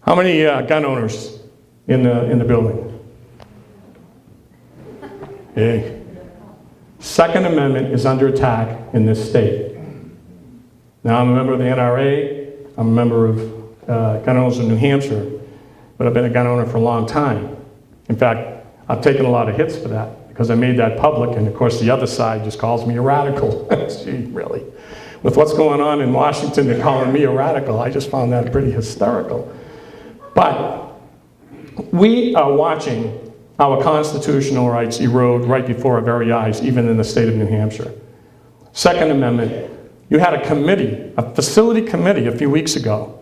How many gun owners in the building? Hey. Second Amendment is under attack in this state. Now, I'm a member of the NRA. I'm a member of gun owners in New Hampshire, but I've been a gun owner for a long time. In fact, I've taken a lot of hits for that because I made that public, and of course the other side just calls me a radical. Gee, really? With what's going on in Washington, they're calling me a radical. I just found that pretty hysterical. But we are watching our constitutional rights erode right before our very eyes, even in the state of New Hampshire. Second Amendment, you had a committee, a facility committee a few weeks ago,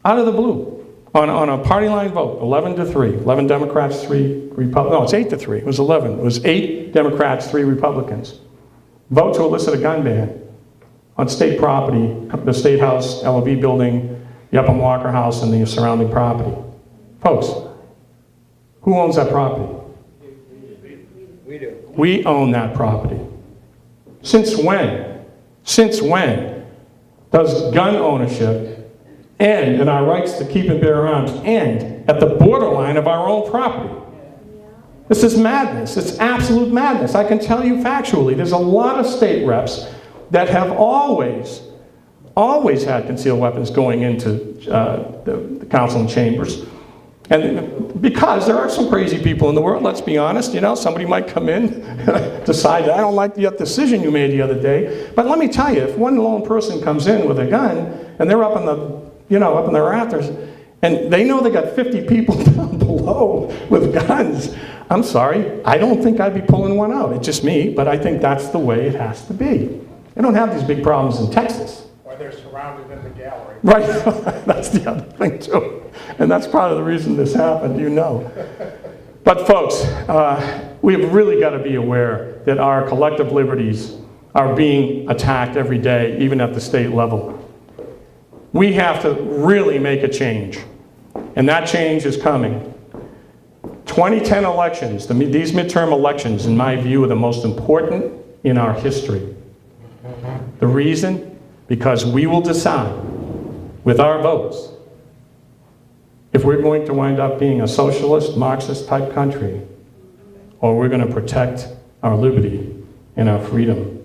out of the blue, on a party line vote, 11-3, 11 Democrats, 3 Republicans, no, it's 8-3, it was 11. It was 8 Democrats, 3 Republicans. Vote to elicit a gun ban on state property, the State House, LOV building, the Upham Walker House, and the surrounding property. Folks, who owns that property? We do. We own that property. Since when? Since when does gun ownership end and our rights to keep and bear arms end at the borderline of our own property? This is madness. It's absolute madness. I can tell you factually, there's a lot of state reps that have always had concealed weapons going into the council and chambers. And because there are some crazy people in the world, let's be honest, you know, somebody might come in, decide, I don't like the decision you made the other day. But let me tell you, if one lone person comes in with a gun and they're up in the, you know, up in the rafters, and they know they got 50 people down below with guns, I'm sorry, I don't think I'd be pulling one out. It's just me, but I think that's the way it has to be. They don't have these big problems in Texas. Or they're surrounded in the gallery. Right, that's the other thing too. And that's part of the reason this happened, you know. But folks, we've really got to be aware that our collective liberties are being attacked every day, even at the state level. We have to really make a change, and that change is coming. 2010 elections, these midterm elections, in my view, are the most important in our history. The reason? Because we will decide with our votes if we're going to wind up being a socialist, Marxist type country, or we're going to protect our liberty and our freedom